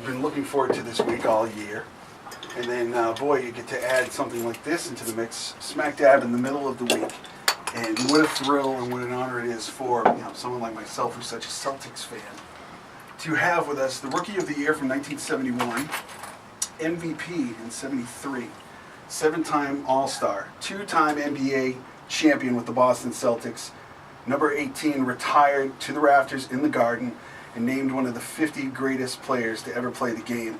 been looking forward to this week all year. And then, boy, you get to add something like this into the mix, smack dab in the middle of the week. And what a thrill and what an honor it is for someone like myself, who's such a Celtics fan, to have with us the Rookie of the Year from 1971, MVP in '73, 7-time All-Star, 2-time NBA champion with the Boston Celtics, number 18, retired to the rafters in the Garden, and named one of the 50 greatest players to ever play the game.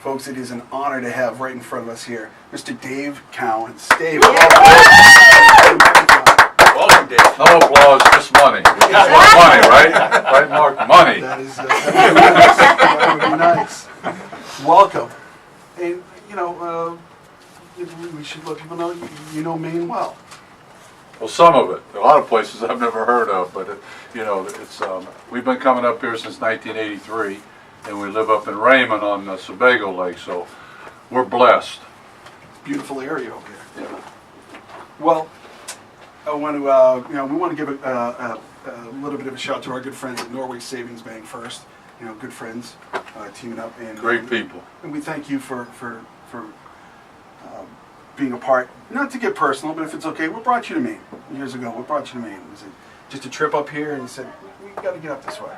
Folks, it is an honor to have right in front of us here, Mr. Dave Cowens. Dave, welcome, Dave. No applause, just money. Just money, right? Right, Mark? Money. That would be nice. Welcome. And, we should let people know you know Maine well. Well, some of it. A lot of places I've never heard of, but it's we've been coming up here since 1983, and we live up in Raymond on the Sebago Lake, so we're blessed. Beautiful area over here. Yeah. Well, I want to we want to give a little bit of a shout to our good friends at Norway Savings Bank first. Good friends teaming up and Great people. And we thank you for being a part. Not to get personal, but if it's okay, what brought you to Maine years ago? What brought you to Maine? Was it just a trip up here, and you said we got to get up this way?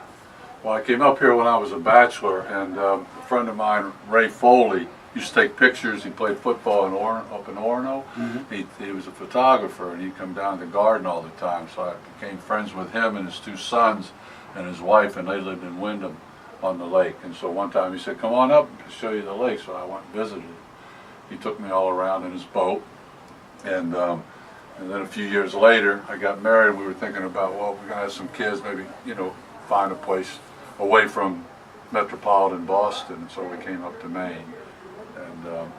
Well, I came up here when I was a bachelor, and a friend of mine, Ray Foley, used to take pictures. He played football up in Orono. Mm-hmm. He was a photographer, and he'd come down to the Garden all the time. So I became friends with him and his 2 sons and his wife, and they lived in Wyndham on the lake. And so one time he said, "Come on up, I'll show you the lake." So I went and visited. He took me all around in his boat, and then a few years later, I got married. We were thinking about, well, we're gonna have some kids, maybe find a place away from metropolitan Boston, and so we came up to Maine and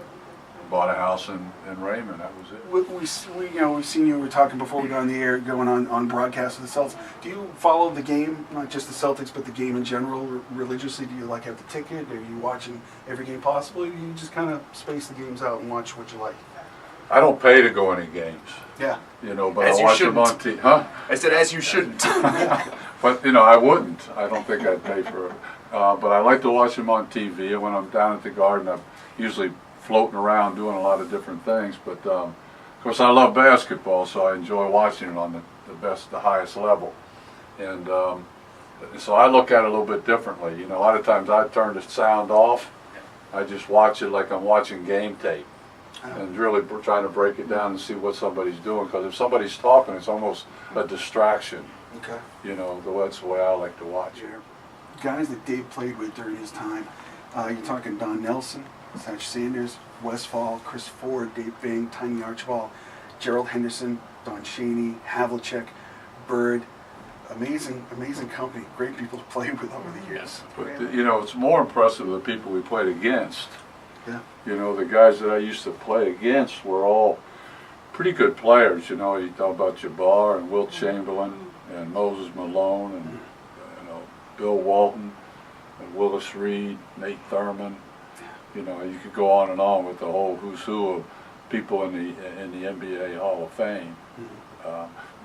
bought a house in Raymond. That was it. We've seen you. We were talking before we got on the air, going on broadcast with the Celtics. Do you follow the game, not just the Celtics, but the game in general, religiously? Do you have the ticket? Are you watching every game possible? Or do you just kind of space the games out and watch what you like? I don't pay to go any games. Yeah. But I watch them on TV. Huh? I said, as you shouldn't. But I wouldn't. I don't think I'd pay for it. But I like to watch them on TV. And when I'm down at the Garden, I'm usually floating around doing a lot of different things. But of course, I love basketball, so I enjoy watching it on the highest level. And so I look at it a little bit differently. A lot of times I turn the sound off. I just watch it like I'm watching game tape, and really trying to break it down and see what somebody's doing. Because if somebody's talking, it's almost a distraction. Okay. That's the way I like to watch it. Guys that Dave played with during his time, you're talking Don Nelson, Satch Sanders, Westfall, Chris Ford, Dave Bing, Tiny Archibald, Gerald Henderson, Don Chaney, Havlicek, Bird. Amazing company. Great people to play with over the years. But it's more impressive the people we played against. Yeah. The guys that I used to play against were all pretty good players. You talk about Jabbar and Wilt Chamberlain and Moses Malone and Bill Walton and Willis Reed, Nate Thurman. You could go on and on with the whole who's who of people in the NBA Hall of Fame.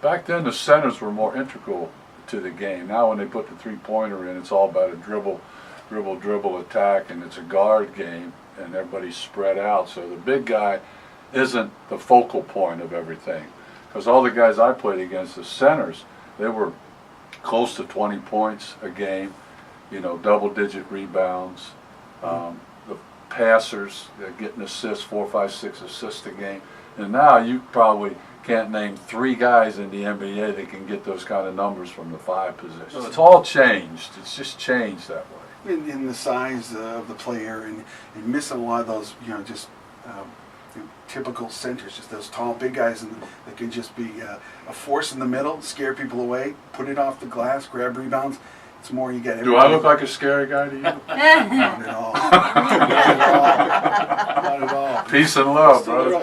Back then, the centers were more integral to the game. Now, when they put the 3-pointer in, it's all about a dribble attack, and it's a guard game, and everybody's spread out. So the big guy isn't the focal point of everything. Because all the guys I played against, the centers, they were close to 20 points a game, double-digit rebounds. The passers, they're getting assists, 4, 5, 6 assists a game. And now you probably can't name 3 guys in the NBA that can get those kind of numbers from the 5 positions. So it's all changed. It's just changed that way. In the size of the player and missing a lot of those, typical centers, just those tall, big guys that can just be a force in the middle, scare people away, put it off the glass, grab rebounds. It's more you get. Do I look like a scary guy to you? Not at all. Not at all. Peace and love, brother.